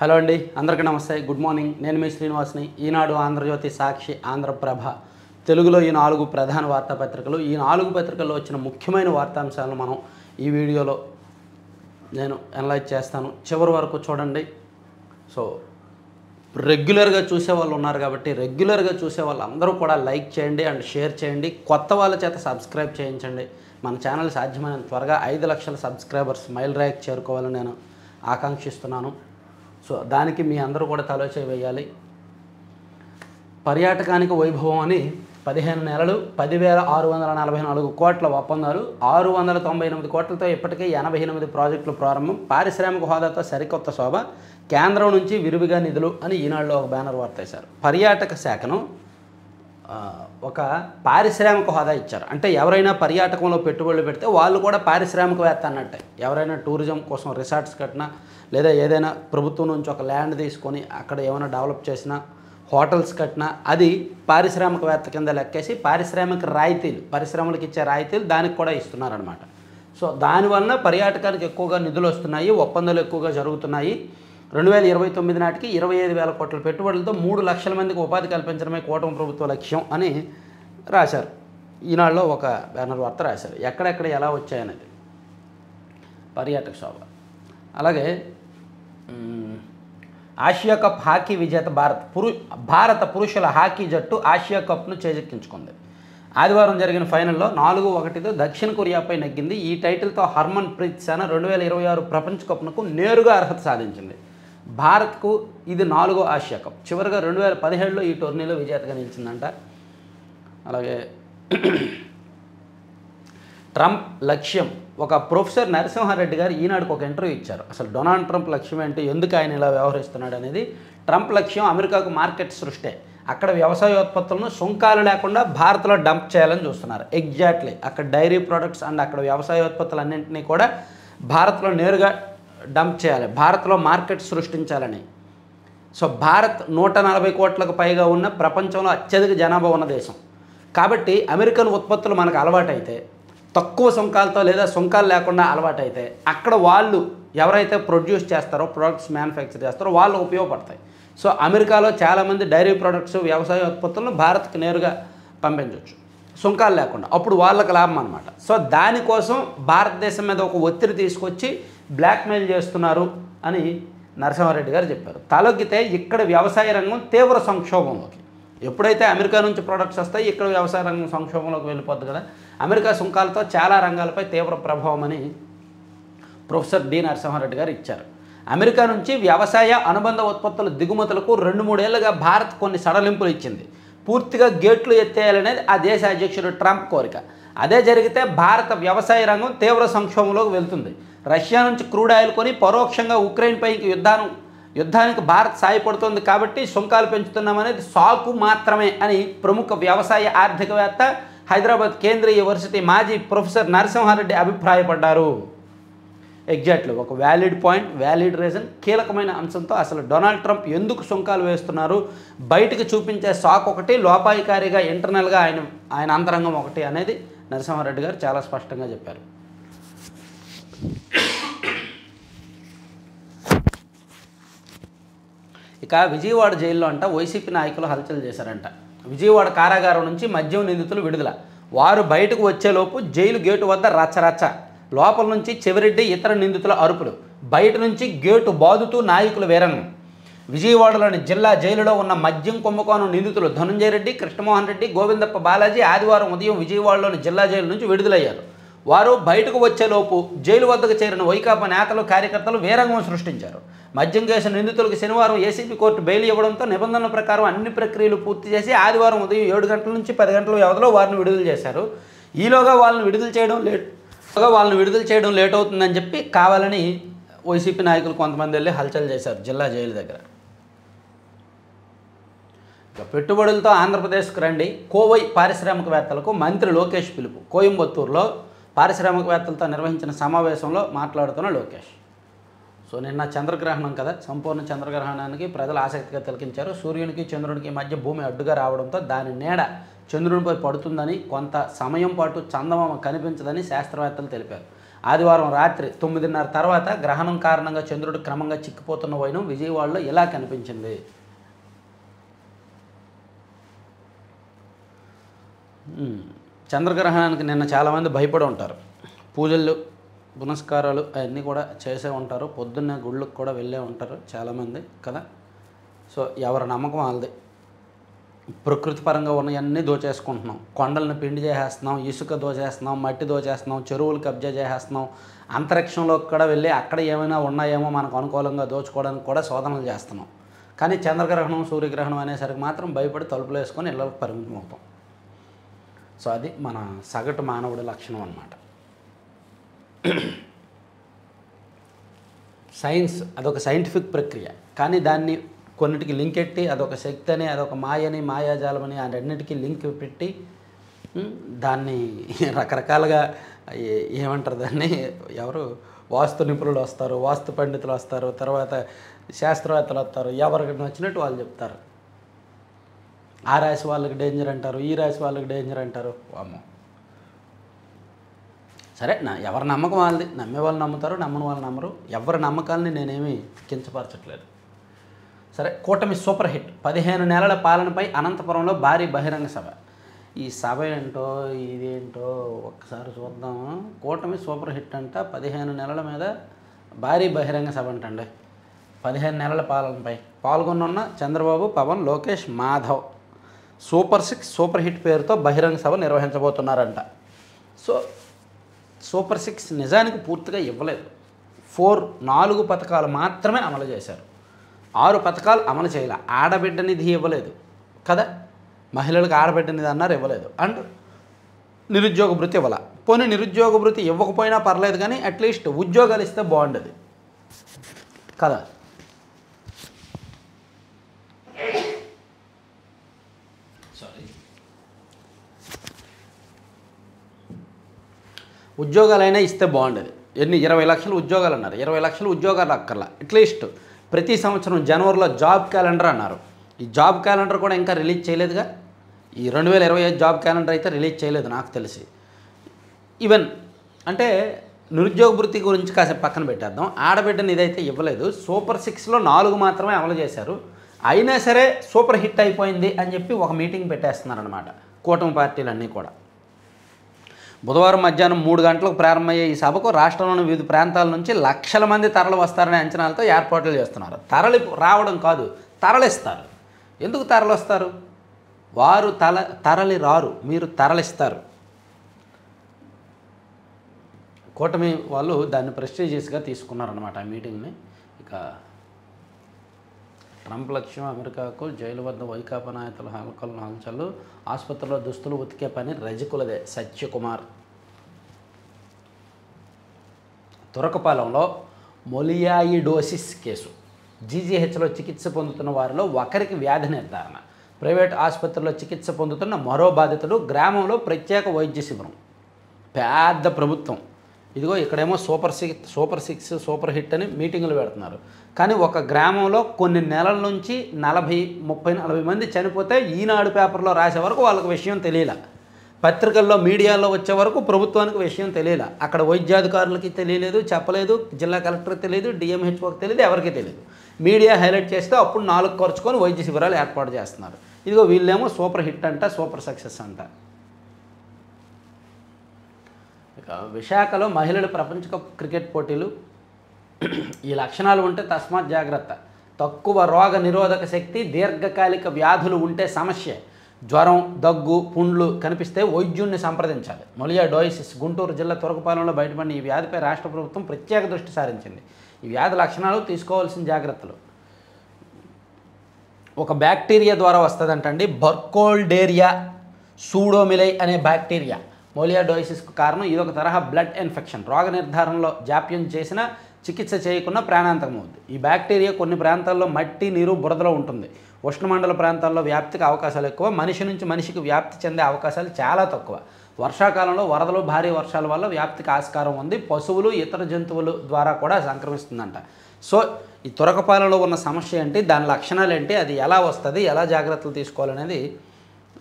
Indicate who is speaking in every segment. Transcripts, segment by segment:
Speaker 1: Hello అండి, అందరికీ నమస్తే. Good morning. నేను మీ శ్రీనివాస్ని. ఈనాడు, ఆంధ్రజ్యోతి, సాక్షి, ఆంధ్రప్రభ తెలుగులో ఈ 4 ప్రధాన వార్తాపత్రికలు. ఈ 4 పత్రికల్లో వచ్చిన ముఖ్యమైన వార్తాంశాలను మనం ఈ వీడియోలో నేను అనలైజ్ చేస్తాను. చివరి వరకు చూడండి. సో రెగ్యులర్గా చూసే వాళ్ళు ఉన్నారు కాబట్టి రెగ్యులర్గా చూసే వాళ్ళు అందరూ కూడా లైక్ చేయండి అండ్ షేర్ చేయండి. కొత్త వాళ్ళ చేత సబ్స్క్రైబ్ చేయించండి. మన ఛానల్ సాధ్యమైనంత త్వరగా 5 లక్షల సబ్స్క్రైబర్స్ మైల్ ర్యాక్ చేరుకోవాలని నేను ఆకాంక్షిస్తున్నాను. సో దానికి మీ అందరూ కూడా తలోచేయి వేయాలి. పర్యాటకానికి వైభవం అని 15 నెలలు 10,644 కోట్ల ఒప్పందాలు, 698 కోట్లతో ఇప్పటికే 88 ప్రాజెక్టులు ప్రారంభం, పారిశ్రామిక హోదాతో సరికొత్త శోభ, కేంద్రం నుంచి విరివిగా నిధులు అని ఈనాడులో ఒక బ్యానర్ వార్త వేశారు. పర్యాటక శాఖను ఒక పారిశ్రామిక హోదా ఇచ్చారు. అంటే ఎవరైనా పర్యాటకంలో పెట్టుబడులు పెడితే వాళ్ళు కూడా పారిశ్రామికవేత్త అన్నట్టే. ఎవరైనా టూరిజం కోసం రిసార్ట్స్ కట్టినా లేదా ఏదైనా ప్రభుత్వం నుంచి ఒక ల్యాండ్ తీసుకొని అక్కడ ఏమైనా డెవలప్ చేసినా, హోటల్స్ కట్టినా అది పారిశ్రామికవేత్త కింద లెక్కేసి పారిశ్రామిక రాయితీలు, పరిశ్రమలకు ఇచ్చే రాయితీలు దానికి కూడా ఇస్తున్నారనమాట. సో దానివల్ల పర్యాటకానికి ఎక్కువగా నిధులు వస్తున్నాయి, ఒప్పందాలు ఎక్కువగా జరుగుతున్నాయి. 2029 నాటికి 25,000 కోట్ల పెట్టుబడులతో 3 లక్షల మందికి ఉపాధి కల్పించడమే కూటమి ప్రభుత్వ లక్ష్యం అని రాశారు. ఈనాడులో ఒక బ్యానర్ వార్త రాశారు. ఎక్కడెక్కడ ఎలా వచ్చాయనేది పర్యాటక శోభ. అలాగే ఆసియా కప్ హాకీ విజేత భారత పురుషుల హాకీ జట్టు ఆసియా కప్ను చేజెక్కించుకుంది. ఆదివారం జరిగిన ఫైనల్లో 4-1తో దక్షిణ కొరియాపై నెగ్గింది. ఈ టైటిల్తో హర్మన్ ప్రీత్ సేన 2026 ప్రపంచ కప్కు నేరుగా అర్హత సాధించింది. భారత్కు ఇది 4వ ఆసియా కప్. చివరిగా 2017లో ఈ టోర్నీలో విజేతగా నిలిచిందంట. అలాగే ట్రంప్ లక్ష్యం. ఒక ప్రొఫెసర్ నరసింహారెడ్డి గారు ఈనాడుకు ఒక ఇంటర్వ్యూ ఇచ్చారు. అసలు డొనాల్డ్ ట్రంప్ లక్ష్యం ఏంటి, ఎందుకు ఆయన ఇలా వ్యవహరిస్తున్నాడు అనేది. ట్రంప్ లక్ష్యం అమెరికాకు మార్కెట్ సృష్టే. అక్కడ వ్యవసాయోత్పత్తులను సుంకాలు లేకుండా భారత్లో డంప్ చేయాలని చూస్తున్నారు. ఎగ్జాక్ట్లీ అక్కడ డైరీ ప్రొడక్ట్స్ అండ్ అక్కడ వ్యవసాయోత్పత్తులన్నింటినీ కూడా భారత్లో నేరుగా డంప్ చేయాలి, భారత్లో మార్కెట్ సృష్టించాలని. సో భారత్ 140 కోట్లకు పైగా ఉన్న ప్రపంచంలో అత్యధిక జనాభా ఉన్న దేశం కాబట్టి అమెరికన్ ఉత్పత్తులు మనకు అలవాటైతే, తక్కువ సుంకాలతో లేదా సుంకాలు లేకుండా అలవాటైతే అక్కడ వాళ్ళు ఎవరైతే ప్రొడ్యూస్ చేస్తారో, ప్రొడక్ట్స్ మ్యానుఫ్యాక్చర్ చేస్తారో వాళ్ళు ఉపయోగపడతాయి. సో అమెరికాలో చాలామంది డైరీ ప్రొడక్ట్స్, వ్యవసాయ ఉత్పత్తులను భారత్కి నేరుగా పంపించవచ్చు సుంకాలు లేకుండా. అప్పుడు వాళ్ళకి లాభం అనమాట. సో దానికోసం భారతదేశం మీద ఒక ఒత్తిడి తీసుకొచ్చి బ్లాక్మెయిల్ చేస్తున్నారు అని నరసింహారెడ్డి గారు చెప్పారు. తలొగ్గితే ఇక్కడ వ్యవసాయ రంగం తీవ్ర సంక్షోభంలోకి, ఎప్పుడైతే అమెరికా నుంచి ప్రొడక్ట్స్ వస్తాయి ఇక్కడ వ్యవసాయ రంగం సంక్షోభంలోకి వెళ్ళిపోద్ది కదా. అమెరికా సుంకాలతో చాలా రంగాలపై తీవ్ర ప్రభావం అని ప్రొఫెసర్ డి నరసింహారెడ్డి గారు ఇచ్చారు. అమెరికా నుంచి వ్యవసాయ అనుబంధ ఉత్పత్తుల దిగుమతులకు 2-3 ఏళ్లుగా భారత్ కొన్ని సడలింపులు ఇచ్చింది. పూర్తిగా గేట్లు ఎత్తేయాలనేది ఆ దేశ అధ్యక్షుడు ట్రంప్ కోరిక. అదే జరిగితే భారత వ్యవసాయ రంగం తీవ్ర సంక్షోభంలోకి వెళ్తుంది. రష్యా నుంచి క్రూడ్ ఆయిల్ కొని పరోక్షంగా ఉక్రెయిన్పైకి యుద్ధానికి భారత్ సాయపడుతుంది కాబట్టి సుంకాలు పెంచుతున్నామనేది సాకు మాత్రమే అని ప్రముఖ వ్యవసాయ ఆర్థికవేత్త, హైదరాబాద్ కేంద్రీయ యూనివర్సిటీ మాజీ ప్రొఫెసర్ నరసింహారెడ్డి అభిప్రాయపడ్డారు. ఎగ్జాక్ట్లీ ఒక వ్యాలిడ్ పాయింట్, వ్యాలిడ్ రీజన్, కీలకమైన అంశంతో అసలు డొనాల్డ్ ట్రంప్ ఎందుకు సుంకాలు వేస్తున్నారు, బయటికి చూపించే సాక్ ఒకటి, లోపాయికారిగా ఇంటర్నల్గా ఆయన అంతరంగం ఒకటి అనేది నరసింహారెడ్డి గారు చాలా స్పష్టంగా చెప్పారు. ఇక విజయవాడ జైల్లో అంట వైసీపీ నాయకులు హల్చల్ చేశారంట. విజయవాడ కారాగారం నుంచి మద్యం నిందితులు విడుదల. వారు బయటకు వచ్చేలోపు జైలు గేటు వద్ద రచ్చరచ్చ. లోపల నుంచి చెవిరెడ్డి ఇతర నిందితుల అరుపులు, బయట నుంచి గేటు బాదుతూ నాయకుల వీరంగం. విజయవాడలోని జిల్లా జైలులో ఉన్న మద్యం కుంభకోణం నిందితులు ధనుంజయ రెడ్డి, కృష్ణమోహన్ రెడ్డి, గోవిందప్ప బాలాజీ ఆదివారం ఉదయం విజయవాడలోని జిల్లా జైలు నుంచి విడుదలయ్యారు. వారు బయటకు వచ్చేలోపు జైలు వద్దకు చేరిన వైకాపా నేతలు, కార్యకర్తలు వీరంగం సృష్టించారు. మద్యం కేసు నిందితులకు శనివారం ఏసీబీ కోర్టు బెయిల్ ఇవ్వడంతో నిబంధనల ప్రకారం అన్ని ప్రక్రియలు పూర్తి చేసి ఆదివారం ఉదయం 7 గంటల నుంచి 10 గంటల వ్యవధిలో వారిని విడుదల చేశారు. ఈలోగా వాళ్ళని విడుదల చేయడం లేట్ అవుతుందని చెప్పి కావాలని వైసీపీ నాయకులు కొంతమంది వెళ్ళి హల్చల్ చేశారు జిల్లా జైలు దగ్గర. ఇక పెట్టుబడులతో ఆంధ్రప్రదేశ్కి రండి, కోవై పారిశ్రామికవేత్తలకు మంత్రి లోకేష్ పిలుపు. కోయంబత్తూరులో పారిశ్రామికవేత్తలతో నిర్వహించిన సమావేశంలో మాట్లాడుతున్న లోకేష్. సో నిన్న చంద్రగ్రహణం కదా, సంపూర్ణ చంద్రగ్రహణానికి ప్రజలు ఆసక్తిగా తిలకించారు. సూర్యునికి చంద్రునికి మధ్య భూమి అడ్డుగా రావడంతో దాని నీడ చంద్రునిపై పడుతుందని, కొంత సమయం పాటు చందమామ కనిపించదని శాస్త్రవేత్తలు తెలిపారు. ఆదివారం రాత్రి 9:30 తర్వాత గ్రహణం కారణంగా చంద్రుడు క్రమంగా చిక్కిపోతున్న వైనం విజయవాడలో ఇలా కనిపించింది. చంద్రగ్రహణానికి నిన్న చాలామంది భయపడి ఉంటారు. పూజలు పునస్కారాలు అవన్నీ కూడా చేసే ఉంటారు. పొద్దున్నే గుళ్ళకు కూడా వెళ్ళే ఉంటారు చాలామంది కదా. సో ఎవరి నమ్మకం వాళ్ళది. ప్రకృతి పరంగా ఉన్నవన్నీ దోచేసుకుంటున్నాం. కొండలను పిండి చేసేస్తున్నాం, ఇసుక దోచేస్తున్నాం, మట్టి దోచేస్తున్నాం, చెరువులు కబ్జా చేసేస్తున్నాం. అంతరిక్షంలోకి కూడా వెళ్ళి అక్కడ ఏమైనా ఉన్నాయేమో మనకు అనుకూలంగా దోచుకోవడానికి కూడా శోధనలు చేస్తున్నాం. కానీ చంద్రగ్రహణం సూర్యగ్రహణం అనేసరికి మాత్రం భయపడి తలుపులు వేసుకొని ఇళ్ళకి పరిమితం అవుతాం. సో అది మన సగటు మానవుడి లక్షణం అన్నమాట. సైన్స్ అదొక సైంటిఫిక్ ప్రక్రియ, కానీ దాన్ని కొన్నిటికి లింక్ ఎట్టి అదొక శక్తి అని, అదొక మాయని, మాయాజాలమని ఆ రెండింటికి లింక్ పెట్టి దాన్ని రకరకాలుగా ఏమంటారు దాన్ని, ఎవరు వాస్తు నిపుణులు వస్తారు, వాస్తు పండితులు వస్తారు, తర్వాత శాస్త్రవేత్తలు వస్తారు, ఎవరికి నచ్చినట్టు వాళ్ళు చెప్తారు. ఆ రాశి వాళ్ళకి డేంజర్ అంటారు, ఈ రాశి వాళ్ళకి డేంజర్ అంటారు. అమ్మో సరే, ఎవరి నమ్మకం వాళ్ళది. నమ్మే వాళ్ళు నమ్ముతారు, నమ్మని వాళ్ళు నమ్మరు. ఎవరి నమ్మకాలని నేనేమీ కించపరచట్లేదు. సరే, కూటమి సూపర్ హిట్ 15 నెలల పాలనపై అనంతపురంలో భారీ బహిరంగ సభ. ఈ సభ ఏంటో ఇదేంటో ఒక్కసారి చూద్దాము. కూటమి సూపర్ హిట్ అంట, 15 నెలల మీద భారీ బహిరంగ సభ అంటండి. 15 నెలల పాలనపై పాల్గొన్న Chandrababu, Pawan, Lokesh, Madhav super 6 super hit పేరుతో బహిరంగ సభ నిర్వహించబోతున్నారంట. సో సూపర్ 6 నిజానికి పూర్తిగా ఇవ్వలేదు. 4 పథకాలు మాత్రమే అమలు చేశారు. 6 పథకాలు అమలు చేయాలి. ఆడబిడ్డ నిధి ఇవ్వలేదు కదా, మహిళలకు ఆడబిడ్డ నిధి అన్నారు, ఇవ్వలేదు. అండ్ నిరుద్యోగ భృతి ఇవ్వాల. పోనీ నిరుద్యోగ భృతి ఇవ్వకపోయినా పర్లేదు, కానీ అట్లీస్ట్ ఉద్యోగాలు ఇస్తే బాగుండేది కదా. ఉద్యోగాలైనా ఇస్తే బాగుండేది. 20 లక్షల ఉద్యోగాలు అన్నారు. 20 లక్షల ఉద్యోగాలు అక్కర్లా, అట్లీస్ట్ ప్రతి సంవత్సరం జనవరిలో జాబ్ క్యాలెండర్ అన్నారు. ఈ జాబ్ క్యాలెండర్ కూడా ఇంకా రిలీజ్ చేయలేదుగా. ఈ 2025 జాబ్ క్యాలెండర్ అయితే రిలీజ్ చేయలేదు నాకు తెలిసి. ఈవెన్ అంటే నిరుద్యోగ భృతి గురించి కాసేపు పక్కన పెట్టేద్దాం. ఆడబిడ్డని ఇదైతే ఇవ్వలేదు. సూపర్ 6లో 4 మాత్రమే అమలు చేశారు. అయినా సరే సూపర్ హిట్ అయిపోయింది అని చెప్పి ఒక మీటింగ్ పెట్టేస్తున్నారనమాట కూటమి పార్టీలన్నీ కూడా. బుధవారం మధ్యాహ్నం 3 గంటలకు ప్రారంభమయ్యే ఈ సభకు రాష్ట్రంలోని వివిధ ప్రాంతాల నుంచి లక్షల మంది తరలి వస్తారనే అంచనాలతో ఏర్పాట్లు చేస్తున్నారు. తరలి రావడం కాదు, తరలిస్తారు. ఎందుకు తరలి వస్తారు? వారు తరలి రారు, మీరు తరలిస్తారు. కూటమి వాళ్ళు దాన్ని ప్రెస్టీజియస్గా తీసుకున్నారనమాట ఆ మీటింగ్ని. ఇక ట్రంప్ లక్ష్యం అమెరికాకు, జైలు వద్ద వైకాపా నాయకుల హల్చల్లు, ఆసుపత్రిలో దుస్తులు ఉతికే పని రజకులదే. సత్యకుమార్. తురకపాలెంలో మొలియాయిడోసిస్ కేసు. జీజీహెచ్లో చికిత్స పొందుతున్న వారిలో ఒకరికి వ్యాధి నిర్ధారణ. ప్రైవేట్ ఆసుపత్రిలో చికిత్స పొందుతున్న మరో బాధితుడు. గ్రామంలో ప్రత్యేక వైద్య శిబిరం. పెద్ద ప్రభుత్వం. ఇదిగో ఇక్కడేమో సూపర్ 6 సూపర్ హిట్ అని మీటింగులు పెడుతున్నారు. కానీ ఒక గ్రామంలో కొన్ని నెలల నుంచి 40 మంది చనిపోతే ఈనాడు పేపర్లో రాసే వరకు వాళ్ళకి విషయం తెలియలే. పత్రికల్లో మీడియాలో వచ్చే వరకు ప్రభుత్వానికి విషయం తెలియలే. అక్కడ వైద్యాధికారులకి తెలియలేదు, చెప్పలేదు, జిల్లా కలెక్టర్కి తెలియదు, డిఎంహెచ్ఓకి తెలియదు, ఎవరికి తెలియదు. మీడియా హైలైట్ చేస్తే అప్పుడు 4 ఖర్చుకొని వైద్య శిబిరాలు ఏర్పాటు చేస్తున్నారు. ఇదిగో వీళ్ళేమో సూపర్ హిట్ అంట, సూపర్ సక్సెస్ అంట. ఇక విశాఖలో మహిళల ప్రపంచ కప్ క్రికెట్ పోటీలు. ఈ లక్షణాలు ఉంటే తస్మాత్ జాగ్రత్త. తక్కువ రోగ నిరోధక శక్తి, దీర్ఘకాలిక వ్యాధులు ఉంటే సమస్య. జ్వరం, దగ్గు, పుండ్లు కనిపిస్తే వైద్యుడిని సంప్రదించాలి. మొలియాడోసిస్. గుంటూరు జిల్లా తురకపాలెంలో బయటపడిన ఈ వ్యాధిపై రాష్ట్ర ప్రభుత్వం ప్రత్యేక దృష్టి సారించింది. ఈ వ్యాధి లక్షణాలు, తీసుకోవాల్సిన జాగ్రత్తలు. ఒక బ్యాక్టీరియా ద్వారా వస్తుందంటండి. బర్కోల్డేరియా సూడోమిలై అనే బ్యాక్టీరియా మొలియాడోసిస్కు కారణం. ఇదొక తరహా బ్లడ్ ఇన్ఫెక్షన్. రోగ నిర్ధారణలో జాప్యం చేసిన, చికిత్స చేయకుండా ప్రాణాంతకం అవుతుంది. ఈ బ్యాక్టీరియా కొన్ని ప్రాంతాల్లో మట్టి, నీరు, బురదలో ఉంటుంది. ఉష్ణమండల ప్రాంతాల్లో వ్యాప్తికి అవకాశాలు ఎక్కువ. మనిషి నుంచి మనిషికి వ్యాప్తి చెందే అవకాశాలు చాలా తక్కువ. వర్షాకాలంలో వరదలు, భారీ వర్షాల వల్ల వ్యాప్తికి ఆస్కారం ఉంది. పశువులు, ఇతర జంతువుల ద్వారా కూడా సంక్రమిస్తుందంట. సో ఈ తురకపాలెంలో ఉన్న సమస్య ఏంటి, దాని లక్షణాలు ఏంటి, అది ఎలా వస్తుంది, ఎలా జాగ్రత్తలు తీసుకోవాలనేది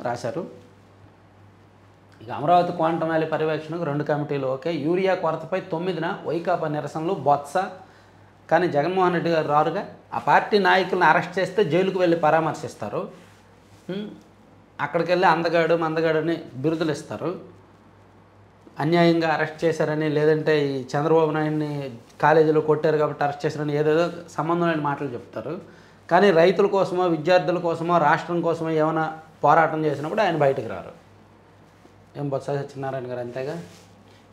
Speaker 1: రాశారు. ఇక అమరావతి క్వాంటం వ్యాలీ పర్యవేక్షణకు 2 కమిటీలు ఓకే. యూరియా కొరతపై 9న వైకాపా నిరసనలు బొత్స, కానీ జగన్మోహన్ రెడ్డి గారు రారుగా. ఆ పార్టీ నాయకులను అరెస్ట్ చేస్తే జైలుకు వెళ్ళి పరామర్శిస్తారు, అక్కడికి వెళ్ళి అందగాడని బిరుదులు ఇస్తారు. అన్యాయంగా అరెస్ట్ చేశారని, లేదంటే ఈ చంద్రబాబు నాయుడిని కాలేజీలో కొట్టారు కాబట్టి అరెస్ట్ చేశారని ఏదేదో సంబంధం లేని మాటలు చెప్తారు. కానీ రైతుల కోసమో, విద్యార్థుల కోసమో, రాష్ట్రం కోసమో ఏమైనా పోరాటం చేసినప్పుడు ఆయన బయటకు రారు. ఏం బొత్స సత్యనారాయణ గారు అంతేగా.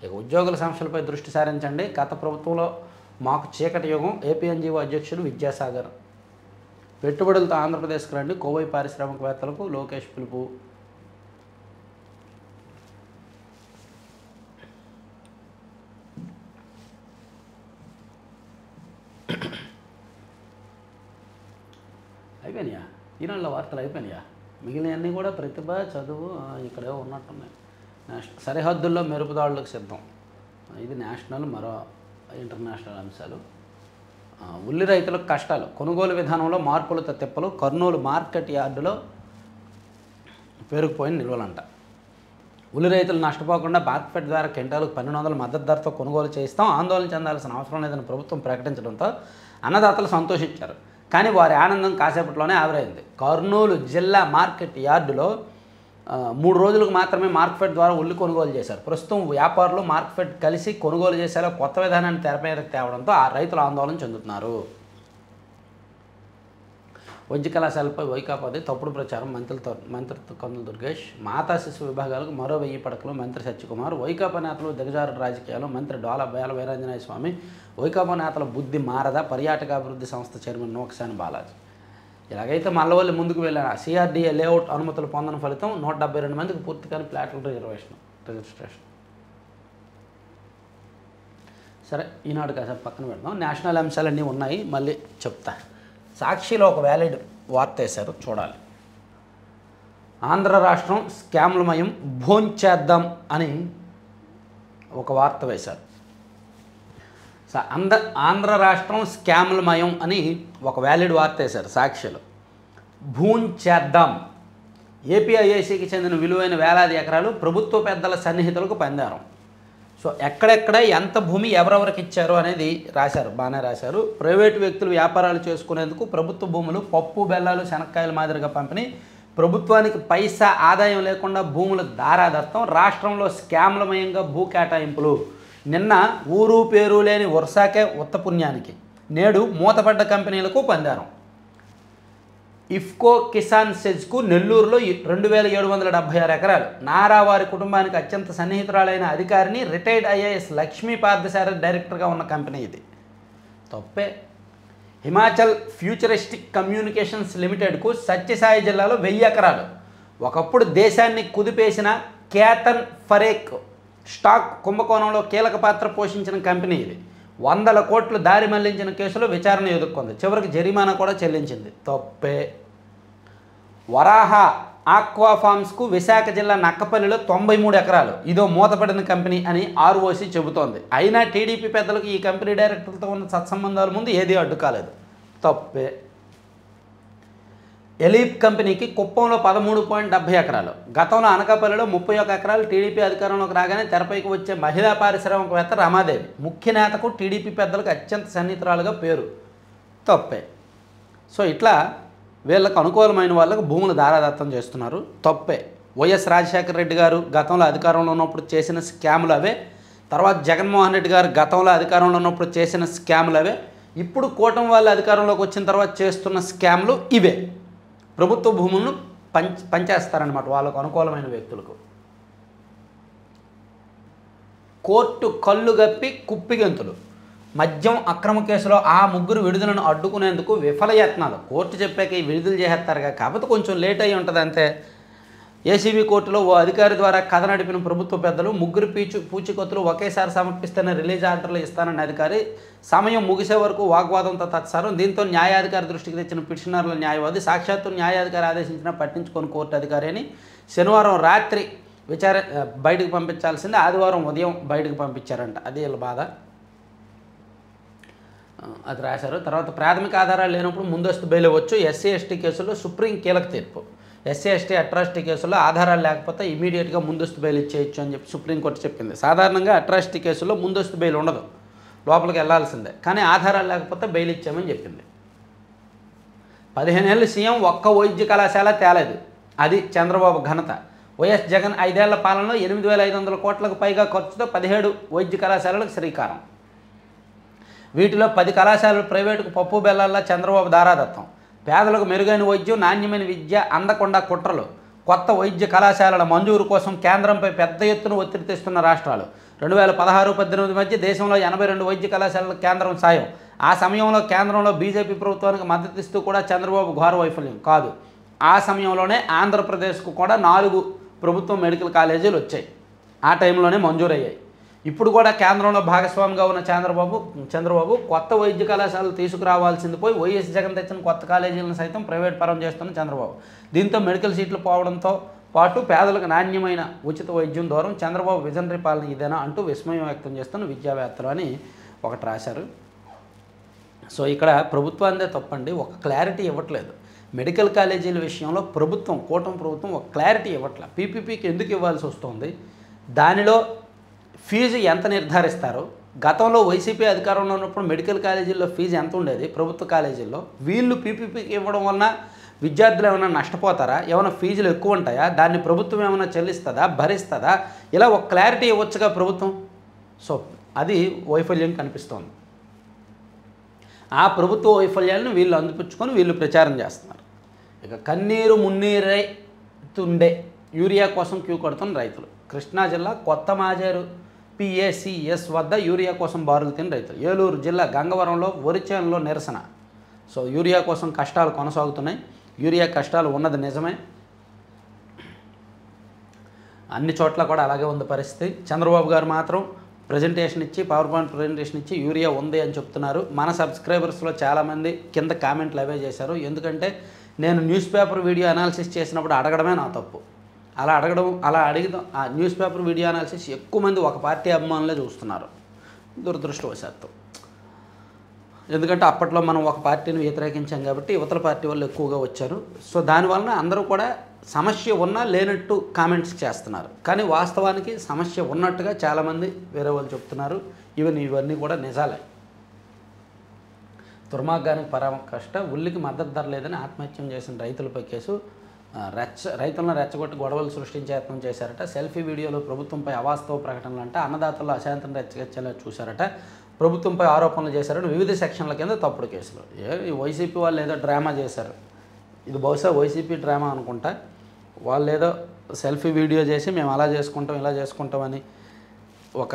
Speaker 1: ఇక ఉద్యోగుల సమస్యలపై దృష్టి సారించండి, గత ప్రభుత్వంలో మాకు చీకటి యుగం. ఏపీఎన్జీఓ అధ్యక్షుడు విద్యాసాగర్. పెట్టుబడులతో ఆంధ్రప్రదేశ్కి రండి, కోవై పారిశ్రామికవేత్తలకు లోకేష్ పిలుపు. అయిపోయినాయా ఈనాళ్ళ వార్తలు? అయిపోయినాయా? మిగిలినవన్నీ కూడా ప్రతిభ, చదువు ఇక్కడే ఉన్నట్టున్నాయి. సరిహద్దుల్లో మెరుపుదాడులకు సిద్ధం. ఇది నేషనల్, మరో ఇంటర్నేషనల్ అంశాలు. ఉల్లి రైతులకు కష్టాలు, కొనుగోలు విధానంలో మార్పులతో తిప్పలు. కర్నూలు మార్కెట్ యార్డులో పెరిగిపోయిన నిల్వలంట. ఉల్లి రైతులు నష్టపోకుండా మార్కెట్ ద్వారా క్వింటాలకు 1200 మద్దతు ధరతో కొనుగోలు చేయిస్తాం, ఆందోళన చెందాల్సిన అవసరం లేదని ప్రభుత్వం ప్రకటించడంతో అన్నదాతలు సంతోషించారు. కానీ వారి ఆనందం కాసేపట్లోనే ఆవిరైంది. కర్నూలు జిల్లా మార్కెట్ యార్డులో 3 రోజులకు మాత్రమే మార్కెట్ ద్వారా ఉల్లి కొనుగోలు చేశారు. ప్రస్తుతం వ్యాపారులు మార్కెట్ కలిసి కొనుగోలు చేసేలా కొత్త విధానాన్ని తెరపైకి తేవడంతో ఆ రైతులు ఆందోళన చెందుతున్నారు. వైద్య కళాశాలపై వైకాపాది తప్పుడు ప్రచారం. మంత్రితో కందుల దుర్గేష్. మాతా శిశు విభాగాలకు మరో 1000 పడకలు. మంత్రి సత్యకుమార్. వైకాపా నేతలు దిగజారు రాజకీయాలు. మంత్రి డోలా బేల వీరాంజనేయ స్వామి. వైకాపా నేతల బుద్ధి మారదా? పర్యాటక అభివృద్ధి సంస్థ చైర్మన్ నోక్సాని బాలాజీ. ఇలాగైతే మల్లవల్లి ముందుకు వెళ్ళిన సిఆర్డీఏ లేఅవుట్ అనుమతులు పొందని ఫలితం 172 మందికి పూర్తిగాని ప్లాట్ల రిజిస్ట్రేషన్. సరే, ఈనాడు కాసేపు పక్కన పెడదాం. నేషనల్ అంశాలన్నీ ఉన్నాయి, మళ్ళీ చెప్తా. సాక్షిలో ఒక వ్యాలిడ్ వార్త వేశారు, చూడాలి. ఆంధ్ర రాష్ట్రం స్కామ్లమయం, భోంచేద్దాం అని ఒక వార్త వేశారు. ఆంధ్ర రాష్ట్రం స్కామ్లమయం అని ఒక వ్యాలిడ్ వార్త వేశారు సాక్షిలో. భూంచేద్దాం. ఏపీఐఐసికి చెందిన విలువైన వేలాది ఎకరాలు ప్రభుత్వ పెద్దల సన్నిహితులకు పందారం. సో ఎక్కడెక్కడ ఎంత భూమి ఎవరెవరికి ఇచ్చారు అనేది రాశారు, బాగానే రాశారు. ప్రైవేటు వ్యక్తులు వ్యాపారాలు చేసుకునేందుకు ప్రభుత్వ భూములు పప్పు, బెల్లాలు, శనక్కాయల మాదిరిగా పంపిణీ, ప్రభుత్వానికి పైసా ఆదాయం లేకుండా భూముల దారాదత్తం, రాష్ట్రంలో స్కామ్లమయంగా భూ కేటాయింపులు. నిన్న ఊరు పేరు లేని వర్షాకే ఉత్తపుణ్యానికి, నేడు మూతపడ్డ కంపెనీలకు పందారం. ఇఫ్కో కిసాన్ సెజ్కు నెల్లూరులో 2776 ఎకరాలు. నారా వారి కుటుంబానికి అత్యంత సన్నిహితురాలైన అధికారిని రిటైర్డ్ ఐఏఎస్ లక్ష్మీ పార్థసారథి డైరెక్టర్గా ఉన్న కంపెనీ ఇది. తప్పే. హిమాచల్ ఫ్యూచరిస్టిక్ కమ్యూనికేషన్స్ లిమిటెడ్కు సత్యసాయి జిల్లాలో 1000 ఎకరాలు. ఒకప్పుడు దేశాన్ని కుదిపేసిన కేతన్ ఫరేక్ స్టాక్ కుంభకోణంలో కీలక పాత్ర పోషించిన కంపెనీ ఇది. 100 కోట్లు దారి మళ్లించిన కేసులో విచారణ ఎదుర్కొంది, చివరికి జరిమానా కూడా చెల్లించింది. తప్పే. వరాహ ఆక్వా ఫార్మ్స్కు విశాఖ జిల్లా నక్కపల్లిలో 93 ఎకరాలు. ఇదో మూతపడిన కంపెనీ అని ఆర్ఓసి చెబుతోంది. అయినా టీడీపీ పెద్దలకు ఈ కంపెనీ డైరెక్టర్లతో ఉన్న సత్సంబంధాల ముందు ఏదీ అడ్డు కాలేదు. తప్పే. ఎలీప్ కంపెనీకి కుప్పంలో 13.70 ఎకరాలు. గతంలో అనకాపల్లిలో 31 ఎకరాలు. టీడీపీ అధికారంలోకి రాగానే తెరపైకి వచ్చే మహిళా పారిశ్రామికవేత్త రమాదేవి. ముఖ్య నేతకు టీడీపీ పెద్దలకు అత్యంత సన్నిహితురాలుగా పేరు. తప్పే. సో ఇట్లా వీళ్ళకు అనుకూలమైన వాళ్ళకు భూములు దారాదత్తం చేస్తున్నారు. తప్పే. వైఎస్ రాజశేఖర రెడ్డి గారు గతంలో అధికారంలో ఉన్నప్పుడు చేసిన స్కాములు అవే. తర్వాత జగన్మోహన్ రెడ్డి గారు గతంలో అధికారంలో ఉన్నప్పుడు చేసిన స్కాములు అవే. ఇప్పుడు కూటమి వాళ్ళు అధికారంలోకి వచ్చిన తర్వాత చేస్తున్న స్కాములు ఇవే. ప్రభుత్వ భూములను పంచేస్తారనమాట వాళ్ళకు అనుకూలమైన వ్యక్తులకు. కోర్టు కళ్ళు గప్పి కుప్పిగంతులు. మద్యం అక్రమ కేసులో ఆ 3 విడుదలను అడ్డుకునేందుకు విఫల యత్నాలు. కోర్టు చెప్పాక ఈ విడుదల చేసేస్తారుగా, కాకపోతే కొంచెం లేట్ అయ్యి ఉంటుంది అంతే. ఏసీబీ కోర్టులో ఓ అధికారి ద్వారా కథ నడిపిన ప్రభుత్వ పెద్దలు 3 పూచికత్తులు ఒకేసారి సమర్పిస్తేనే రిలీజ్ ఆర్డర్లు ఇస్తానన్న అధికారి సమయం ముగిసే వరకు వాగ్వాదంతో తత్సారం. దీంతో న్యాయాధికారి దృష్టికి తెచ్చిన పిటిషనర్ల న్యాయవాది సాక్షాత్తు న్యాయాధికారి ఆదేశించినా పట్టించుకొని కోర్టు అధికారి అని శనివారం రాత్రి బయటకు పంపించాల్సిందే, ఆదివారం ఉదయం బయటకు పంపించారంట. అది వీళ్ళ బాధ. అది రాశారు. తర్వాత ప్రాథమిక ఆధారాలు లేనప్పుడు ముందస్తు బెయిల్ ఇవ్వచ్చు. ఎస్సీ ఎస్టీ కేసుల్లో సుప్రీం కీలక తీర్పు. ఎస్సీ ఎస్టీ అట్రాసిటీ కేసుల్లో ఆధారాలు లేకపోతే ఇమీడియట్గా ముందస్తు బెయిల్ ఇచ్చేయచ్చు అని చెప్పి సుప్రీంకోర్టు చెప్పింది. సాధారణంగా అట్రాసిటీ కేసుల్లో ముందస్తు బెయిల్ ఉండదు, లోపలికి వెళ్లాల్సిందే. కానీ ఆధారాలు లేకపోతే బెయిల్ ఇచ్చామని చెప్పింది. 15 ఏళ్ళు సీఎం ఒక్క వైద్య కళాశాల తేలేదు, అది చంద్రబాబు ఘనత. వైఎస్ జగన్ 5 ఏళ్ల పాలనలో 8,500 కోట్లకు పైగా ఖర్చుతో 17 వైద్య కళాశాలలకు శ్రీకారం. వీటిలో 10 కళాశాలలు ప్రైవేటుకు పప్పు బెల్లాల్లో చంద్రబాబు దారాదత్తం. పేదలకు మెరుగైన వైద్యం, నాణ్యమైన విద్య అందకుండా కుట్రలు. కొత్త వైద్య కళాశాలల మంజూరు కోసం కేంద్రంపై పెద్ద ఎత్తున ఒత్తిడి తెస్తున్న రాష్ట్రాలు. 2016-18 మధ్య దేశంలో 82 వైద్య కళాశాలలకు కేంద్రం సాయం. ఆ సమయంలో కేంద్రంలో బీజేపీ ప్రభుత్వానికి మద్దతు ఇస్తూ కూడా చంద్రబాబు ఘోర వైఫల్యం కాదు. ఆ సమయంలోనే ఆంధ్రప్రదేశ్కు కూడా 4 ప్రభుత్వ మెడికల్ కాలేజీలు వచ్చాయి. ఆ టైంలోనే మంజూరయ్యాయి. ఇప్పుడు కూడా కేంద్రంలో భాగస్వామిగా ఉన్న చంద్రబాబు కొత్త వైద్య కళాశాలలు తీసుకురావాల్సింది పోయి వైఎస్ జగన్ తెచ్చిన కొత్త కాలేజీలను సైతం ప్రైవేట్ పరం చేస్తున్న చంద్రబాబు. దీంతో మెడికల్ సీట్లు పోవడంతో పాటు పేదలకు నాణ్యమైన ఉచిత వైద్యం దూరం. చంద్రబాబు విజనరీ పాలన ఇదేనా అంటూ విస్మయం వ్యక్తం చేస్తున్న విద్యావేత్తలు అని ఒకటి రాశారు. సో ఇక్కడ ప్రభుత్వాందే తప్పండి, ఒక క్లారిటీ ఇవ్వట్లేదు. మెడికల్ కాలేజీల విషయంలో కూటమి ప్రభుత్వం ఒక క్లారిటీ ఇవ్వట్లేదు. పీపీపీకి ఎందుకు ఇవ్వాల్సి వస్తుంది, దానిలో ఫీజు ఎంత నిర్ధారిస్తారు. గతంలో వైసీపీ అధికారంలో ఉన్నప్పుడు మెడికల్ కాలేజీల్లో ఫీజు ఎంత ఉండేది, ప్రభుత్వ కాలేజీల్లో. వీళ్ళు పీపీపీకి ఇవ్వడం వలన విద్యార్థులు ఏమైనా నష్టపోతారా, ఏమైనా ఫీజులు ఎక్కువ ఉంటాయా, దాన్ని ప్రభుత్వం ఏమైనా చెల్లిస్తుందా, భరిస్తుందా, ఇలా ఒక క్లారిటీ ఇవ్వచ్చుగా ప్రభుత్వం. సో అది వైఫల్యం కనిపిస్తోంది. ఆ ప్రభుత్వ వైఫల్యాలను వీళ్ళు అందిపుచ్చుకొని వీళ్ళు ప్రచారం చేస్తున్నారు. ఇక కన్నీరు మున్నీరై తుండే యూరియా కోసం క్యూ కడుతున్న రైతులు. కృష్ణా జిల్లా కొత్త మాజేరు PACS వద్ద యూరియా కోసం బారులు తిన్న రైతులు. ఏలూరు జిల్లా గంగవరంలో వరి చేనులో నిరసన. సో యూరియా కోసం కష్టాలు కొనసాగుతున్నాయి. యూరియా కష్టాలు ఉన్నది నిజమే, అన్ని చోట్ల కూడా అలాగే ఉంది పరిస్థితి. చంద్రబాబు గారు మాత్రం ప్రజెంటేషన్ ఇచ్చి, పవర్ పాయింట్ ప్రజెంటేషన్ ఇచ్చి యూరియా ఉంది అని చెప్తున్నారు. మన సబ్స్క్రైబర్స్లో చాలామంది కింద కామెంట్లు అవే చేశారు. ఎందుకంటే నేను న్యూస్ పేపర్ వీడియో అనాలిసిస్ చేసినప్పుడు అడగడమే నా తప్పు. అలా అడిగిదాం. ఆ న్యూస్ పేపర్ వీడియో అనాలిసిస్ ఎక్కువ మంది ఒక పార్టీ అభిమానులే చూస్తున్నారు, దురదృష్టవశాత్తు. ఎందుకంటే అప్పట్లో మనం ఒక పార్టీని వ్యతిరేకించాం కాబట్టి యువతల పార్టీ వాళ్ళు ఎక్కువగా వచ్చారు. సో దానివలన అందరూ కూడా సమస్య ఉన్నా లేనట్టు కామెంట్స్ చేస్తున్నారు. కానీ వాస్తవానికి సమస్య ఉన్నట్టుగా చాలామంది వేరే వాళ్ళు చెప్తున్నారు. ఇవన్నీ కూడా నిజాలే. దుర్మార్గానికి పరామర్శ. ఉల్లికి మద్దతు ధర లేదని ఆత్మహత్యం చేసిన రైతులపై కేసు. రైతులను రెచ్చగొట్టి గొడవలు సృష్టించే యత్నం చేశారట. సెల్ఫీ వీడియోలో ప్రభుత్వంపై అవాస్తవ ప్రకటనలు అంటే అన్నదాతల్లో అశాంతిని రెచ్చగొచ్చేలా చూశారట. ప్రభుత్వంపై ఆరోపణలు చేశారని వివిధ సెక్షన్ల కింద తప్పుడు కేసులు. ఈ వైసీపీ వాళ్ళు ఏదో డ్రామా చేశారు. ఇది బహుశా వైసీపీ డ్రామా అనుకుంటా. వాళ్ళు ఏదో సెల్ఫీ వీడియో చేసి మేము అలా చేసుకుంటాం ఇలా చేసుకుంటామని ఒక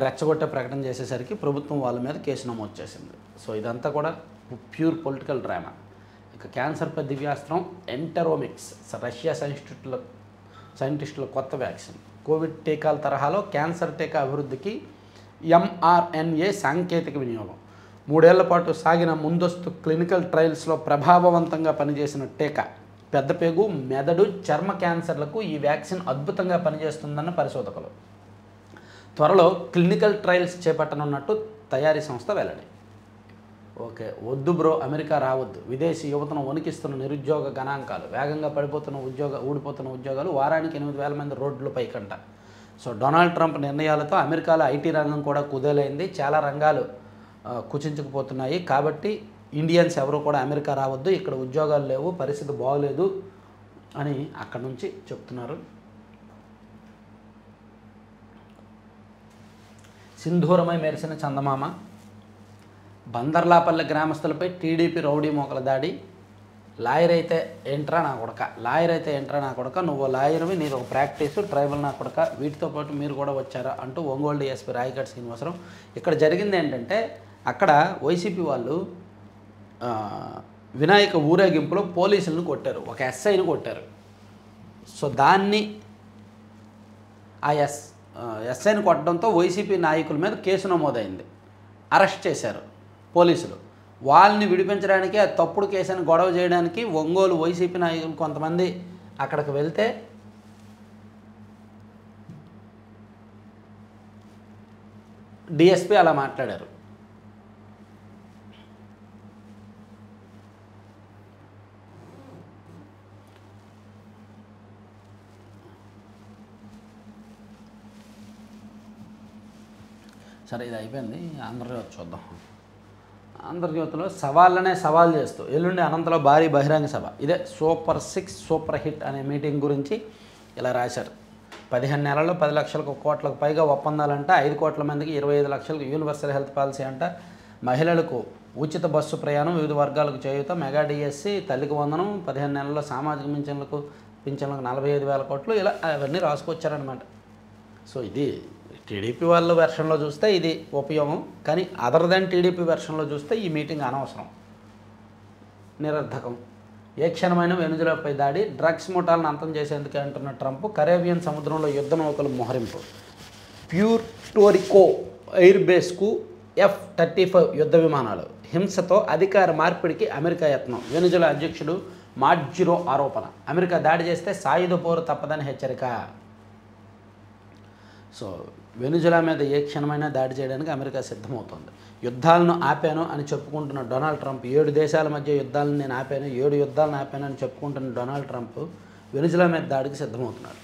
Speaker 1: రెచ్చగొట్టే ప్రకటన చేసేసరికి ప్రభుత్వం వాళ్ళ మీద కేసు నమోదు చేసింది. సో ఇదంతా కూడా ప్యూర్ పొలిటికల్ డ్రామా. ఇక క్యాన్సర్పై దివ్యాస్త్రం ఎంటెరోమిక్స్. రష్యా సైంటిస్టుల కొత్త వ్యాక్సిన్. కోవిడ్ టీకాల తరహాలో క్యాన్సర్ టీకా అభివృద్ధికి mRNA సాంకేతిక వినియోగం. 3 ఏళ్ల పాటు సాగిన ముందస్తు క్లినికల్ ట్రయల్స్లో ప్రభావవంతంగా పనిచేసిన టీకా. పెద్దపేగు, మెదడు, చర్మ క్యాన్సర్లకు ఈ వ్యాక్సిన్ అద్భుతంగా పనిచేస్తుందన్న పరిశోధకులు. త్వరలో క్లినికల్ ట్రయల్స్ చేపట్టనున్నట్టు తయారీ సంస్థ వెల్లడి. ఓకే, వద్దు బ్రో, అమెరికా రావద్దు. విదేశీ యువతను వణికిస్తున్న నిరుద్యోగ గణాంకాలు. వేగంగా ఊడిపోతున్న ఉద్యోగాలు. వారానికి 8,000 మంది రోడ్లపై కంట. సో డొనాల్డ్ ట్రంప్ నిర్ణయాలతో అమెరికాలో ఐటీ రంగం కూడా కుదేలైంది. చాలా రంగాలు కుచించుకుపోతున్నాయి. కాబట్టి ఇండియన్స్ ఎవరు కూడా అమెరికా రావద్దు, ఇక్కడ ఉద్యోగాలు లేవు, పరిస్థితి బాగోలేదు అని అక్కడ నుంచి చెప్తున్నారు. సింధూరమై మెరిసిన చందమామ. బందర్లాపల్లి గ్రామస్తులపై టీడీపీ రౌడీ మోకల దాడి. లాయర్ అయితే ఏంట్రా నా కొడక, నువ్వు లాయర్వి, నీది ఒక ప్రాక్టీసు, ట్రైబల్ నా కొడక, వీటితో పాటు మీరు కూడా వచ్చారా అంటూ ఒంగోలు DSP రాయగఢ్ శ్రీనివాసరావు. ఇక్కడ జరిగింది ఏంటంటే, అక్కడ వైసీపీ వాళ్ళు వినాయక ఊరేగింపులో పోలీసులను కొట్టారు, ఒక SIని కొట్టారు. సో దాన్ని ఆ SIని కొట్టడంతో వైసీపీ నాయకుల మీద కేసు నమోదైంది. అరెస్ట్ చేశారు పోలీసులు. వాళ్ళని విడిపించడానికి, ఆ తప్పుడు కేసుని గొడవ చేయడానికి ఒంగోలు వైసీపీ నాయకులు కొంతమంది అక్కడికి వెళ్తే DSP అలా మాట్లాడారు. సరే ఇది అయిపోయింది. ఆంధ్రజ్యోతి చూద్దాం. ఆంధ్రజ్యోతిలో సవాళ్ళనే సవాల్ చేస్తూ ఎల్లుండి అనంతలో భారీ బహిరంగ సభ, ఇదే సూపర్ 6 సూపర్ హిట్ అనే మీటింగ్ గురించి ఇలా రాశారు. 15 నెలల్లో 10 లక్షల కోట్లకు పైగా ఒప్పందాలంట, 5 కోట్ల మందికి 25 లక్షలకు యూనివర్సల్ హెల్త్ పాలసీ అంట, మహిళలకు ఉచిత బస్సు ప్రయాణం, వివిధ వర్గాలకు చేయూత, మెగా డిఎస్సి, తల్లికి వందనం, 15 నెలల్లో సామాజిక పింఛన్లకు 45,000 కోట్లు, ఇలా అవన్నీ రాసుకొచ్చారనమాట. సో ఇది టీడీపీ వాళ్ళ వెర్షన్లో చూస్తే ఇది ఉపయోగం, కానీ అదర్ దెన్ టీడీపీ వెర్షన్లో చూస్తే ఈ మీటింగ్ అనవసరం, నిరర్ధకం. ఏ క్షణమైన వెనుజులాపై దాడి, డ్రగ్స్ ముఠాలను అంతం చేసేందుకే అంటున్న ట్రంప్, కరేబియన్ సముద్రంలో యుద్ధ నౌకలు మోహరింపు, ప్యూర్టోరికో ఎయిర్ బేస్కు F-35 యుద్ధ విమానాలు, హింసతో అధికార మార్పిడికి అమెరికా యత్నం, వెనుజులా అధ్యక్షుడు మాడ్జిరో ఆరోపణ, అమెరికా దాడి చేస్తే సాయుధ పోరు తప్పదని హెచ్చరిక. సో వెనుజులా మీద ఏ క్షణమైనా దాడి చేయడానికి అమెరికా సిద్ధమవుతుంది. యుద్ధాలను ఆపాను అని చెప్పుకుంటున్న డొనాల్డ్ ట్రంప్, 7 దేశాల మధ్య యుద్ధాలను నేను ఆపాను, 7 యుద్ధాలను ఆపాను అని చెప్పుకుంటున్న డొనాల్డ్ ట్రంప్ వెనుజులా మీద దాడికి సిద్ధమవుతున్నాడు.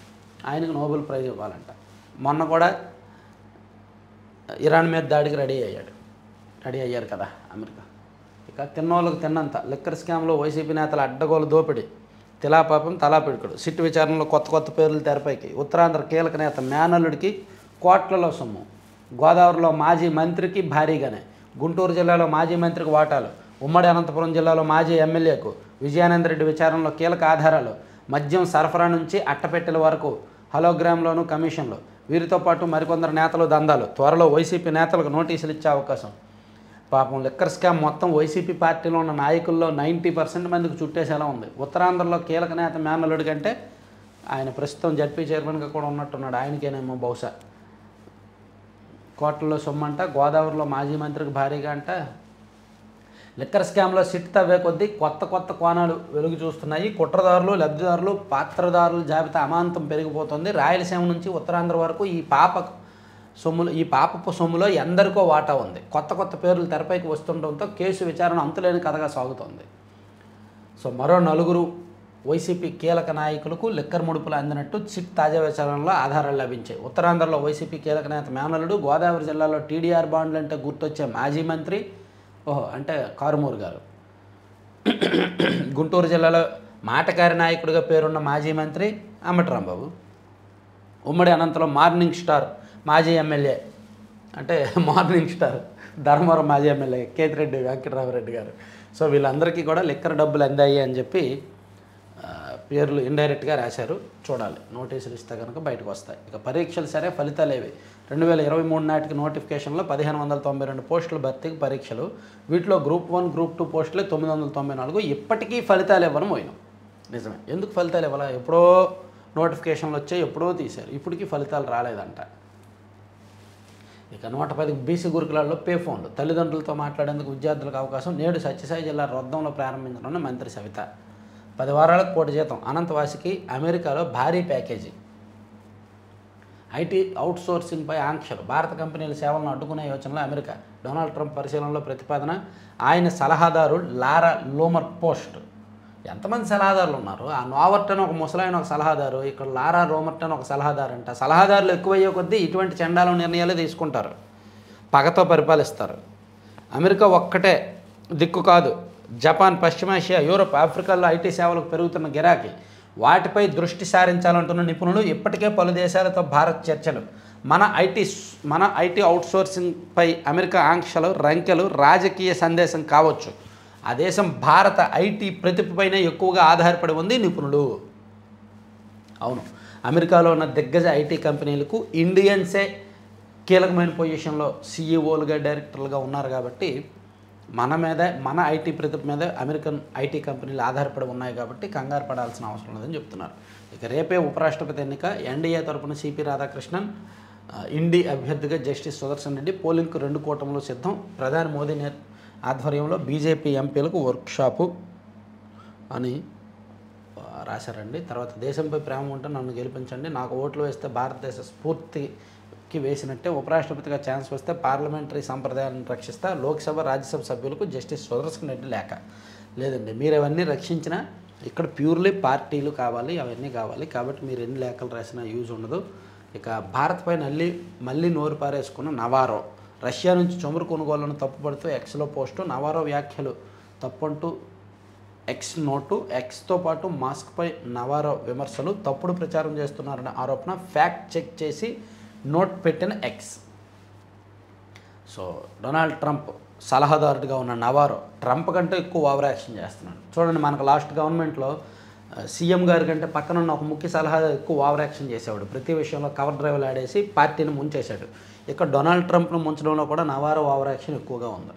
Speaker 1: ఆయనకు నోబెల్ ప్రైజ్ ఇవ్వాలంట. మొన్న కూడా ఇరాన్ మీద దాడికి రెడీ అయ్యారు కదా అమెరికా. ఇక తిన్నోళ్ళకి తిన్నంత, లిక్కర్ స్కామ్లో వైసీపీ నేతల అడ్డగోలు దోపిడీ, తిలాపాపం తలాపిడుకుడు, సిట్ విచారణలో కొత్త పేర్లు తెరపైకి, ఉత్తరాంధ్ర కీలక నేత మేనల్లుడికి కోట్లలో సొమ్ము, గోదావరిలో మాజీ మంత్రికి భారీగానే, గుంటూరు జిల్లాలో మాజీ మంత్రికి వాటాలు, ఉమ్మడి అనంతపురం జిల్లాలో మాజీ ఎమ్మెల్యేకు, విజయానంద రెడ్డి విచారణలో కీలక ఆధారాలు, మద్యం సరఫరా నుంచి అట్టపెట్టెల వరకు హలోగ్రామ్లోనూ కమిషన్లు, వీరితో పాటు మరికొందరు నేతలు దందాలు, త్వరలో వైసీపీ నేతలకు నోటీసులు ఇచ్చే అవకాశం. పాపం లిక్కర్ స్కామ్ మొత్తం వైసీపీ పార్టీలో ఉన్న నాయకుల్లో 90% మందికి చుట్టేసేలా ఉంది. ఉత్తరాంధ్రలో కీలక నేత మేనల్లుడి కంటే ఆయన ప్రస్తుతం జడ్పీ చైర్మన్గా కూడా ఉన్నట్టున్నాడు, ఆయనకేనేమో బహుశా. కోట్లలో సొమ్మంట, గోదావరిలో మాజీ మంత్రికి భారీగా అంట. లిక్కర్ స్కామ్లో సిట్ తవ్వే కొద్దీ కొత్త కోణాలు వెలుగు చూస్తున్నాయి. కుట్రదారులు, లబ్ధిదారులు, పాత్రదారుల జాబితా అమాంతం పెరిగిపోతుంది. రాయలసీమ నుంచి ఉత్తరాంధ్ర వరకు ఈ పాపపు సొమ్ములో ఎందరికో వాటా ఉంది. కొత్త పేర్లు తెరపైకి వస్తుండటంతో కేసు విచారణ అంతులేని కథగా సాగుతోంది. సో మరో 4 వైసీపీ కీలక నాయకులకు లిక్కర్ ముడుపులు అందినట్టు సిట్ తాజా విచారణలో ఆధారాలు లభించాయి. ఉత్తరాంధ్రలో వైసీపీ కీలక నేత మేనల్లుడు, గోదావరి జిల్లాలో టీడీఆర్ బాండ్లు అంటే గుర్తొచ్చే మాజీ మంత్రి అంటే కారుమూరు గారు, గుంటూరు జిల్లాలో మాటకారి నాయకుడిగా పేరున్న మాజీ మంత్రి అంబటరాంబాబు, ఉమ్మడి అనంతలో మార్నింగ్ స్టార్ మాజీ ఎమ్మెల్యే అంటే మార్నింగ్ స్టార్ ధర్మవరం మాజీ ఎమ్మెల్యే కేతిరెడ్డి వెంకటరామరెడ్డి గారు. సో వీళ్ళందరికీ కూడా లిక్కర్ డబ్బులు అందాయి అని చెప్పి పేర్లు ఇండైరెక్ట్గా రాశారు. చూడాలి, నోటీసులు ఇస్తే కనుక బయటకు వస్తాయి. ఇక పరీక్షలు సరే, ఫలితాలు ఏవి? 2023 నాటికి నోటిఫికేషన్లో 1592 పోస్టుల భర్తీకి పరీక్షలు. వీటిలో గ్రూప్ 1, గ్రూప్ 2 పోస్టులే 994. ఇప్పటికీ ఫలితాలు ఇవ్వడం పోయినాం. నిజమే, ఎందుకు ఫలితాలు ఇవ్వాలా? ఎప్పుడో నోటిఫికేషన్లు వచ్చాయి, ఎప్పుడో తీశారు, ఇప్పటికీ ఫలితాలు రాలేదంట. ఇక 110 బీసీ గురుకులాల్లో పే ఫోన్లు, తల్లిదండ్రులతో మాట్లాడేందుకు విద్యార్థులకు అవకాశం. నేడు సత్యసాయి జిల్లా రొద్దంలో ప్రారంభించనున్న మంత్రి సవిత. 10 వారాలకు కోటి జీతం, అనంతవాసికి అమెరికాలో భారీ ప్యాకేజీ. ఐటీ అవుట్సోర్సింగ్పై ఆంక్షలు, భారత కంపెనీల సేవలను అడ్డుకునే యోచనలో అమెరికా. డొనాల్డ్ ట్రంప్ పరిశీలనలో ప్రతిపాదన. ఆయన సలహాదారు లారా లోమర్ పోస్ట్. ఎంతమంది సలహాదారులు ఉన్నారు? ఆ నోవర్టన్ ఒక ముసలాయన ఒక సలహాదారు, ఇక్కడ లారా రోమర్టన్ ఒక సలహాదారు అంట. సలహాదారులు ఎక్కువయ్యే కొద్దీ ఇటువంటి చండాల నిర్ణయాలు తీసుకుంటారు, పగతో పరిపాలిస్తారు. అమెరికా ఒక్కటే దిక్కు కాదు, జపాన్, పశ్చిమాసియా, యూరప్, ఆఫ్రికాలో ఐటీ సేవలకు పెరుగుతున్న గిరాకీ, వాటిపై దృష్టి సారించాలంటున్న నిపుణులు. ఇప్పటికే పలు దేశాలతో భారత్ చర్చలు. మన ఐటీ అవుట్సోర్సింగ్పై అమెరికా ఆంక్షలు, రంకెలు రాజకీయ సందేశం కావచ్చు. ఆ దేశం భారత ఐటీ ప్రతిభపైన ఎక్కువగా ఆధారపడి ఉంది నిపుణులు. అవును, అమెరికాలో ఉన్న దిగ్గజ ఐటీ కంపెనీలకు ఇండియన్సే కీలకమైన పొజిషన్లో సీఈఓలుగా, డైరెక్టర్లుగా ఉన్నారు. కాబట్టి మన ఐటీ ప్రతిభ మీద అమెరికన్ ఐటీ కంపెనీలు ఆధారపడి ఉన్నాయి. కాబట్టి కంగారు పడాల్సిన అవసరం లేదని చెప్తున్నారు. ఇక రేపే ఉపరాష్ట్రపతి ఎన్నిక. ఎన్డీఏ తరపున సిపి రాధాకృష్ణన్, ఇండి అభ్యర్థిగా జస్టిస్ సుదర్శన్ రెడ్డి. పోలింగ్కు 2 కూటములు సిద్ధం. ప్రధాని మోదీ ఆధ్వర్యంలో బీజేపీ ఎంపీలకు వర్క్షాపు అని రాశారండి. తర్వాత దేశంపై ప్రేమ ఉంటే నన్ను గెలిపించండి, నాకు ఓట్లు వేస్తే భారతదేశ స్ఫూర్తికి వేసినట్టే, ఉపరాష్ట్రపతిగా ఛాన్స్ వస్తే పార్లమెంటరీ సంప్రదాయాలను రక్షిస్తా, లోక్సభ, రాజ్యసభ సభ్యులకు జస్టిస్ సుదర్శన్ రెడ్డి లేఖ. లేదండి, మీరు అవన్నీ రక్షించినా ఇక్కడ ప్యూర్లీ పార్టీలు కావాలి, అవన్నీ కావాలి. కాబట్టి మీరు ఎన్ని లేఖలు రాసినా యూజ్ ఉండదు. ఇక భారత్ పైన మళ్ళీ నోరు పారేసుకున్న నవారో రష్యా నుంచి చమురు కొనుగోళ్లను తప్పుపడుతూ ఎక్స్లో పోస్టు, నవారో వ్యాఖ్యలు తప్పంటూ ఎక్స్ నోటు, ఎక్స్తో పాటు మాస్క్పై నవారో విమర్శలు, తప్పుడు ప్రచారం చేస్తున్నారనే ఆరోపణ, ఫ్యాక్ట్ చెక్ చేసి నోట్ పెట్టిన ఎక్స్. సో డొనాల్డ్ ట్రంప్ సలహాదారుడిగా ఉన్న నవారో ట్రంప్ కంటే ఎక్కువ ఓవర్ యాక్షన్ చేస్తున్నాడు. చూడండి, మనకు లాస్ట్ గవర్నమెంట్లో సీఎం గారి కంటే పక్కన ఉన్న ఒక ముఖ్య సలహాదారు ఎక్కువ ఓవర్ యాక్షన్ చేసేవాడు. ప్రతి విషయంలో కవర్ డ్రైవ్లు ఆడేసి పార్టీని ముంచేశాడు. ఇక డొనాల్డ్ ట్రంప్ను ముంచడంలో కూడా నవారో ఓవర్ యాక్షన్ ఎక్కువగా ఉంది.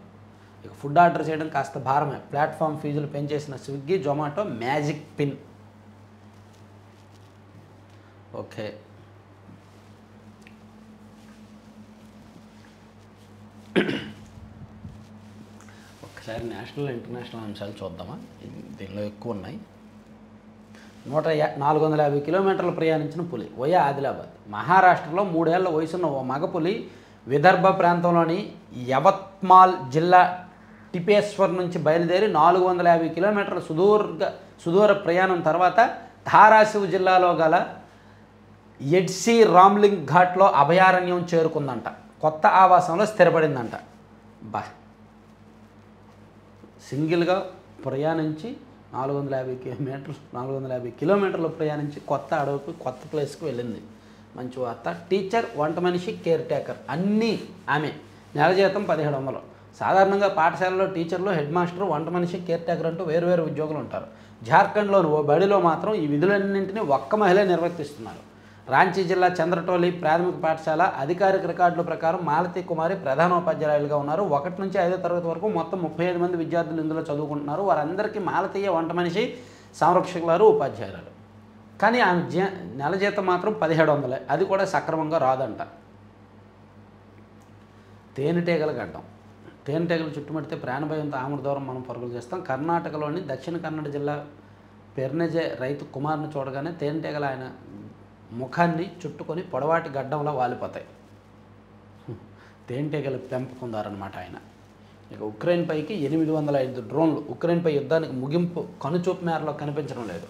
Speaker 1: ఇక ఫుడ్ ఆర్డర్ చేయడం కాస్త భారమే. ప్లాట్ఫామ్ ఫీజులు పెంచేసిన Swiggy, Zomato, magic pin. Okay, ఒకసారి నేషనల్ ఇంటర్నేషనల్ అంశాలు చూద్దామా? దీనిలో ఎక్కువ ఉన్నాయి. 450 కిలోమీటర్లు ప్రయాణించిన పులి వయా ఆదిలాబాద్. మహారాష్ట్రలో 3 ఏళ్ల వయసున్న ఓ మగపులి విదర్భ ప్రాంతంలోని యవత్మాల్ జిల్లా టిపేశ్వర్ నుంచి బయలుదేరి 450 కిలోమీటర్ల సుదూర ప్రయాణం తర్వాత ధారాసివ్ జిల్లాలో గల ఎడ్సీ రామ్లింగ్ ఘాట్లో అభయారణ్యం చేరుకుందంట. కొత్త ఆవాసంలో స్థిరపడిందంట. సింగిల్గా ప్రయాణించి 450 కిలోమీటర్లు ప్రయాణించి కొత్త అడవికి, కొత్త ప్లేస్కి వెళ్ళింది. మంచి వార్త. టీచర్, వంట మనిషి, కేర్ టేకర్ అన్నీ ఆమె. నెల జీతం 1700. సాధారణంగా పాఠశాలలో టీచర్లు, హెడ్ మాస్టర్, వంట మనిషి, కేర్ టేకర్ అంటూ వేరువేరు ఉద్యోగులు ఉంటారు. జార్ఖండ్లోని ఓ బడిలో మాత్రం ఈ విధులన్నింటినీ ఒక్క మహిళే నిర్వర్తిస్తున్నారు. రాంచీ జిల్లా చంద్రటోలి ప్రాథమిక పాఠశాల అధికారిక రికార్డుల ప్రకారం మాలతీ కుమారి ప్రధానోపాధ్యాయులుగా ఉన్నారు. 1 నుంచి 5వ తరగతి వరకు మొత్తం 35 మంది విద్యార్థులు ఇందులో చదువుకుంటున్నారు. వారందరికీ మాలతీయ వంట మనిషి, సంరక్షకులారు, ఉపాధ్యాయురాలు. కానీ ఆమె నెల జీతం మాత్రం 1700. అది కూడా సక్రమంగా రాదంట. తేనెటీగల గడ్డం. తేనెటీగలు చుట్టుముడితే ప్రాణభయంతో ఆమె దూరం మనం పరుగులు చేస్తాం. కర్ణాటకలోని దక్షిణ కన్నడ జిల్లా పెర్నెజే రైతు కుమార్ను చూడగానే తేనెటీగలు ఆయన ముఖాన్ని చుట్టుకొని పొడవాటి గడ్డంలా వాలిపోతాయి. తేనెటీగలు పెంపుకుందారనమాట ఆయన. ఇక ఉక్రెయిన్ పైకి 805 డ్రోన్లు. ఉక్రెయిన్పై యుద్ధానికి ముగింపు కనుచూపు మేరలో కనిపించడం లేదు.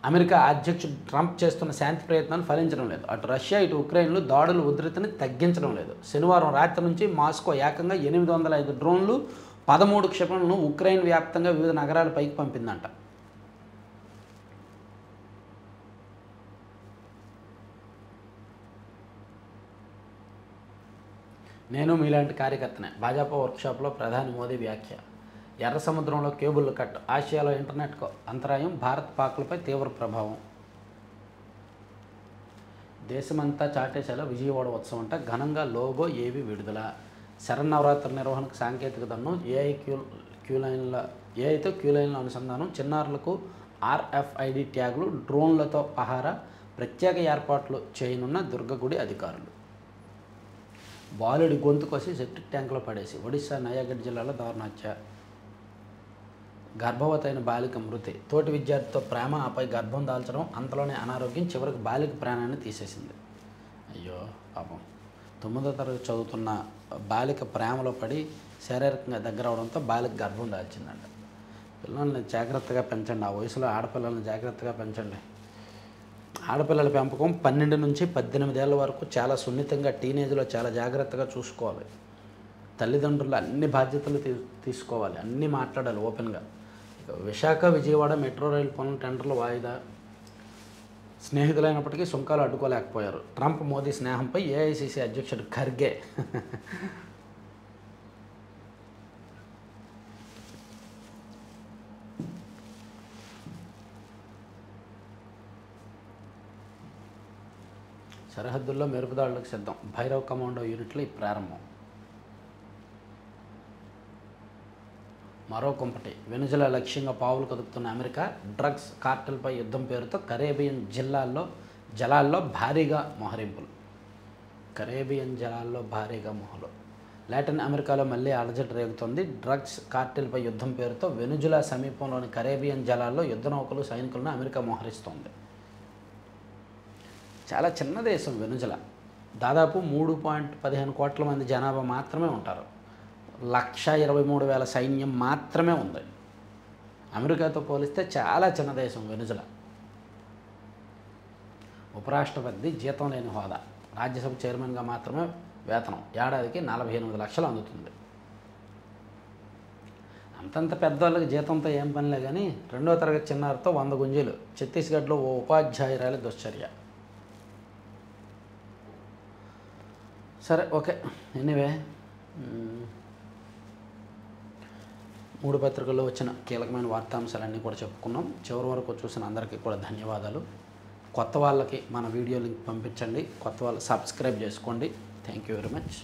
Speaker 1: అమెరికా అధ్యక్షుడు ట్రంప్ చేస్తున్న శాంతి ప్రయత్నాలు ఫలించడం లేదు. అటు రష్యా, ఇటు ఉక్రెయిన్లు దాడుల ఉధృతిని తగ్గించడం లేదు. శనివారం రాత్రి నుంచి మాస్కో ఏకంగా 805 డ్రోన్లు, 13 క్షిపణులను ఉక్రెయిన్ వ్యాప్తంగా వివిధ నగరాలపైకి పంపిందంట. నేను మీలాంటి కార్యకర్తనే. భాజపా వర్క్షాప్లో ప్రధాని మోదీ వ్యాఖ్య. ఎర్ర సముద్రంలో కేబుల్ కట్. ఆసియాలో ఇంటర్నెట్కు అంతరాయం. భారత్ పాక్లపై తీవ్ర ప్రభావం. దేశమంతా చాటేసేలా విజయవాడ ఉత్సవం అంట. ఘనంగా లోగో, ఏవి విడుదల. శరన్నవరాత్రి నిర్వహణకు సాంకేతిక దన్నం. ఏఐతో క్యూలైన్ల అనుసంధానం. చిన్నారులకు RFID ట్యాగులు, డ్రోన్లతో పహారా. ప్రత్యేక ఏర్పాట్లు చేయనున్న దుర్గగుడి అధికారులు. బాలుడి గొంతు కోసి సెప్టిక్ ట్యాంకులో పడేసి ఒడిశా నయాగఢ్ జిల్లాలో దారుణహత్య. గర్భవతి అయిన బాలిక మృతి. తోటి విద్యార్థితో ప్రేమ, ఆపై గర్భం దాల్చడం, అంతలోనే అనారోగ్యం, చివరికి బాలిక ప్రాణాన్ని తీసేసింది. అయ్యో పాపం. 9వ తరగతి చదువుతున్న బాలిక ప్రేమలో పడి శారీరకంగా దగ్గర అవడంతో బాలిక గర్భం దాల్చిందంట. పిల్లల్ని జాగ్రత్తగా పెంచండి. ఆ వయసులో ఆడపిల్లల్ని జాగ్రత్తగా పెంచండి. ఆడపిల్లల పెంపకం 12 నుంచి 18 ఏళ్ళ వరకు చాలా సున్నితంగా, టీనేజ్లో చాలా జాగ్రత్తగా చూసుకోవాలి. తల్లిదండ్రులు అన్ని బాధ్యతలు తీసుకోవాలి. అన్నీ మాట్లాడాలి ఓపెన్గా. విశాఖ, విజయవాడ మెట్రో రైలు పనుల టెండర్లు వాయిదా. స్నేహితులైనప్పటికీ సుంకాలు అడ్డుకోలేకపోయారు. ట్రంప్, మోదీ స్నేహంపై AICC అధ్యక్షుడు ఖర్గే. సరిహద్దుల్లో మెరుపుదాడులకు సిద్ధం. భైరవ్ కమాండో యూనిట్లు ప్రారంభం. మరో కుంపటి. వెనుజులా లక్ష్యంగా పావులు కదుపుతున్న అమెరికా. డ్రగ్స్ కార్టెల్పై యుద్ధం పేరుతో కరేబియన్ జలాల్లో భారీగా మోహరింపులు. లాటిన్ అమెరికాలో మళ్ళీ అలజడి రేగుతోంది. డ్రగ్స్ కార్టెల్పై యుద్ధం పేరుతో వెనుజులా సమీపంలోని కరేబియన్ జలాల్లో యుద్ధ నౌకలు, సైనికులను అమెరికా మోహరిస్తోంది. చాలా చిన్న దేశం వెనుజులా. దాదాపు 3.15 కోట్ల మంది జనాభా మాత్రమే ఉంటారు. 1,23,000 సైన్యం మాత్రమే ఉంది. అమెరికాతో పోలిస్తే చాలా చిన్న దేశం వెనుజులా. ఉపరాష్ట్రపతి జీతం లేని హోదా. రాజ్యసభ చైర్మన్గా మాత్రమే వేతనం, ఏడాదికి 48 లక్షలు అందుతుంది. అంతంత పెద్దవాళ్ళకి జీతంతో ఏం పనిలే కానీ 2వ తరగతి చిన్నారితో 100 గుంజీలు, ఛత్తీస్గఢ్లో ఓ ఉపాధ్యాయురాలి దుశ్చర్య. సరే ఓకే, ఎనీవే 3 పత్రికల్లో వచ్చిన కీలకమైన వార్తాంశాలన్నీ కూడా చెప్పుకున్నాం. చివరి వరకు చూసిన అందరికీ కూడా ధన్యవాదాలు. కొత్త వాళ్ళకి మన వీడియో లింక్ పంపించండి, కొత్త వాళ్ళు సబ్స్క్రైబ్ చేసుకోండి. Thank you very much.